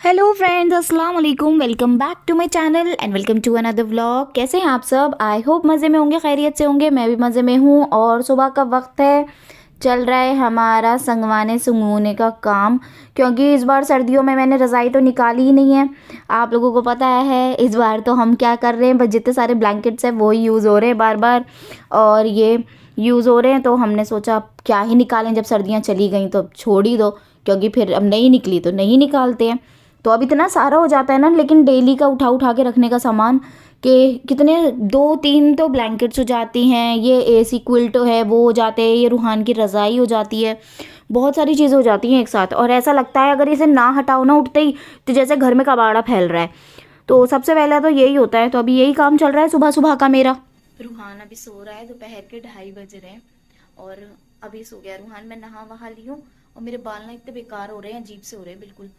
Hello friends, अस्सलाम वालेकुम। Welcome back to my channel and welcome to another vlog. कैसे हैं आप सब? आई होप मज़े में होंगे, खैरियत से होंगे। मैं भी मज़े में हूँ। और सुबह का वक्त है, चल रहा है हमारा संगवाने सुंगवाने का काम, क्योंकि इस बार सर्दियों में मैंने रज़ाई तो निकाली ही नहीं है। आप लोगों को पता है इस बार तो हम क्या कर रहे हैं, बस जितने सारे ब्लैंकेट्स हैं वही यूज़ हो रहे हैं बार बार, और ये यूज़ हो रहे हैं। तो हमने सोचा अब क्या ही निकालें, जब सर्दियाँ चली गई तो अब छोड़ ही दो, क्योंकि फिर अब नहीं निकली तो नहीं निकालते हैं। तो अब इतना सारा हो जाता है ना, लेकिन डेली का उठा उठा के रखने का सामान कि कितने 2-3 तो ब्लैंकेट्स हो जाती हैं, ये एसी क्विल्ट है वो हो जाते हैं, ये रूहान की रज़ाई हो जाती है, बहुत सारी चीज़ें हो जाती हैं एक साथ। और ऐसा लगता है अगर इसे ना हटाओ ना उठते ही, तो जैसे घर में कबाड़ा फैल रहा है। तो सबसे पहले तो यही होता है। तो अभी यही काम चल रहा है सुबह सुबह का मेरा। रूहान अभी सो रहा है, दोपहर के 2:30 बज रहे हैं और अभी सो गया रूहान। मैं नहा वहा ली हूँ और मेरे बाल ना इतने बेकार हो रहे हैं, अजीब से हो रहे हैं, बिल्कुल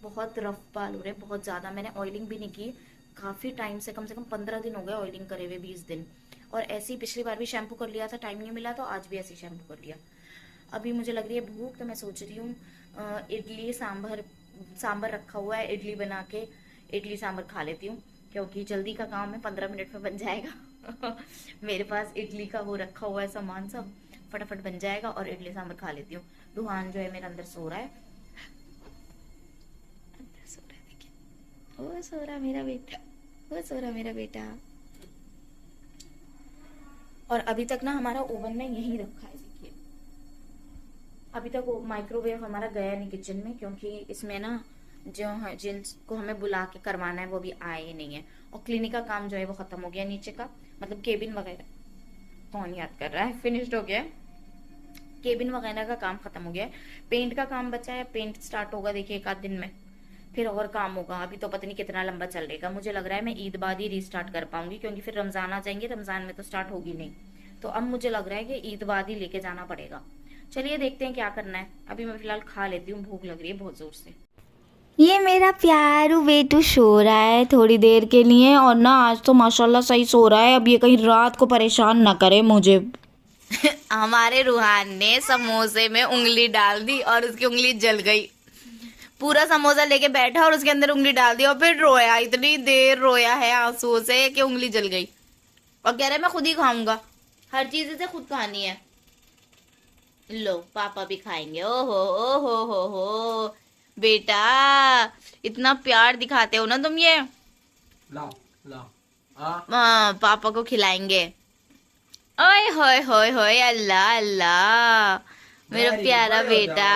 बहुत रफ बाल हो रहे हैं, बहुत ज़्यादा। मैंने ऑयलिंग भी नहीं की काफ़ी टाइम से कम 15 दिन हो गए ऑयलिंग करे हुए, 20 दिन। और ऐसे ही पिछली बार भी शैम्पू कर लिया था, टाइम नहीं मिला तो आज भी ऐसे ही शैम्पू कर लिया। अभी मुझे लग रही है भूख, तो मैं सोच रही हूँ इडली सांभर रखा हुआ है, इडली बना के इडली सांभर खा लेती हूँ, क्योंकि जल्दी का काम है, 15 मिनट में बन जाएगा। मेरे पास इडली का वो रखा हुआ है सामान, सब फटाफट बन जाएगा और इडली सांभर खा लेती हूँ। रूहान जो है मेरा अंदर सो रहा है, अंदर सो रहा है, देखिए वो सो रहा मेरा बेटा, वो सो रहा मेरा बेटा। और अभी तक ना हमारा ओवन में यही रखा है, देखिए अभी तक वो माइक्रोवेव हमारा गया नहीं किचन में, क्योंकि इसमें ना जो है जिनको हमें बुला के करवाना है वो भी आए ही नहीं है। और क्लिनिक का काम जो है वो खत्म हो गया, नीचे का मतलब केबिन वगैरह, कौन याद कर रहा है, फिनिश्ड हो गया। केबिन वगैरह का काम खत्म हो गया है, पेंट का काम बचा है, पेंट स्टार्ट होगा देखिए 1 आध दिन में, फिर और काम होगा। अभी तो पता नहीं कितना लंबा चलेगा, मुझे लग रहा है मैं ईद बाद ही रीस्टार्ट कर पाऊंगी, क्योंकि फिर रमजान आ जाएंगे, रमजान में तो स्टार्ट होगी नहीं। तो अब मुझे लग रहा है कि ईद बाद ही लेके जाना पड़ेगा। चलिए देखते हैं क्या करना है। अभी मैं फिलहाल खा लेती हूँ, भूख लग रही है बहुत जोर से। ये मेरा प्यारू बेटू सो रहा है थोड़ी देर के लिए, और ना आज तो माशाल्लाह सही सो रहा है। अब ये कहीं रात को परेशान ना करे मुझे। हमारे रूहान ने समोसे में उंगली डाल दी और उसकी उंगली जल गई। पूरा समोसा लेके बैठा और उसके अंदर उंगली डाल दी और फिर रोया, इतनी देर रोया है आंसुओं से कि उंगली जल गई। और कह रहा है मैं खुद ही खाऊंगा, हर चीज इसे खुद खानी है। लो पापा भी खाएंगे। ओहो ओहो हो बेटा, इतना प्यार दिखाते हो ना तुम, ये लाओ लाओ पापा को खिलाएंगे। ओए होए होए होए, अल्लाह अल्लाह, मेरा प्यारा बेटा,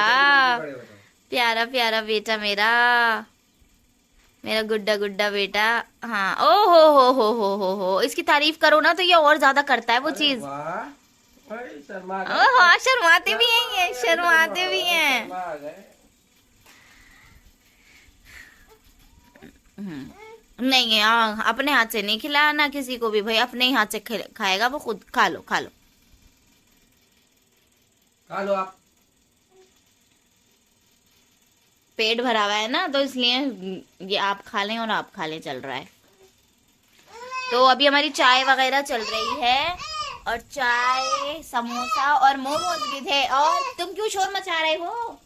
प्यारा प्यारा बेटा मेरा, मेरा गुड्डा गुड्डा बेटा। हाँ, ओ हो, इसकी तारीफ करो ना तो ये और ज्यादा करता है वो चीज। हाँ, शर्माते भी हैं ये, शर्माते भी हैं। नहीं, अपने हाथ से नहीं खिलाना किसी को भी भाई, अपने ही हाथ से खाएगा वो, खुद खा लो खा लो खा लो आप। पेट भरा हुआ है ना, तो इसलिए ये आप खा लें और आप खा लें चल रहा है। तो अभी हमारी चाय वगैरह चल रही है, और चाय समोसा और मोमोज भी थे। और तुम क्यों शोर मचा रहे हो?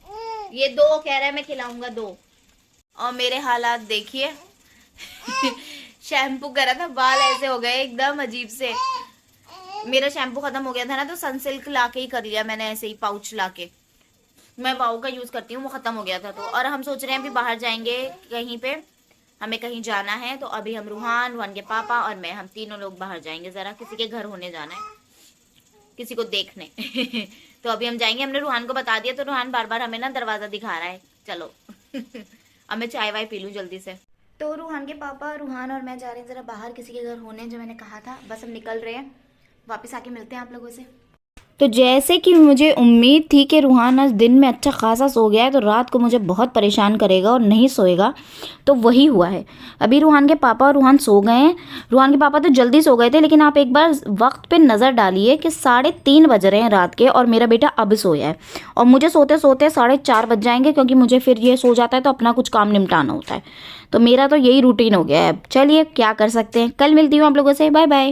ये 2 कह रहा है मैं खिलाऊंगा 2। और मेरे हालात देखिए। शैम्पू करा था, बाल ऐसे हो गए एकदम अजीब से। मेरा शैम्पू खत्म हो गया था ना, तो सनसिल्क लाके ही कर लिया मैंने, ऐसे ही पाउच लाके। मैं वाओ का यूज करती हूँ, वो खत्म हो गया था। तो और हम सोच रहे हैं अभी बाहर जाएंगे कहीं पे, हमें कहीं जाना है। तो अभी हम रूहान के पापा और मैं, हम तीनों लोग बाहर जाएंगे, जरा किसी के घर होने जाना है, किसी को देखने। तो अभी हम जाएंगे, हमने रूहान को बता दिया, तो रूहान बार बार हमें ना दरवाजा दिखा रहा है, चलो। अब मैं चाय वाय पी लूँ जल्दी से। तो रूहान के पापा, रूहान और मैं जा रहे हैं जरा बाहर किसी के घर होने, जो मैंने कहा था। बस हम निकल रहे हैं, वापस आके मिलते हैं आप लोगों से। तो जैसे कि मुझे उम्मीद थी कि रूहान आज दिन में अच्छा खासा सो गया है, तो रात को मुझे बहुत परेशान करेगा और नहीं सोएगा, तो वही हुआ है। अभी रूहान के पापा और रूहान सो गए हैं। रूहान के पापा तो जल्दी सो गए थे, लेकिन आप एक बार वक्त पे नज़र डालिए कि 3:30 बज रहे हैं रात के, और मेरा बेटा अब सोया है। और मुझे सोते सोते 4:30 बज जाएंगे, क्योंकि मुझे फिर ये सो जाता है तो अपना कुछ काम निपटाना होता है। तो मेरा तो यही रूटीन हो गया है। चलिए क्या कर सकते हैं, कल मिलती हूँ आप लोगों से, बाय बाय।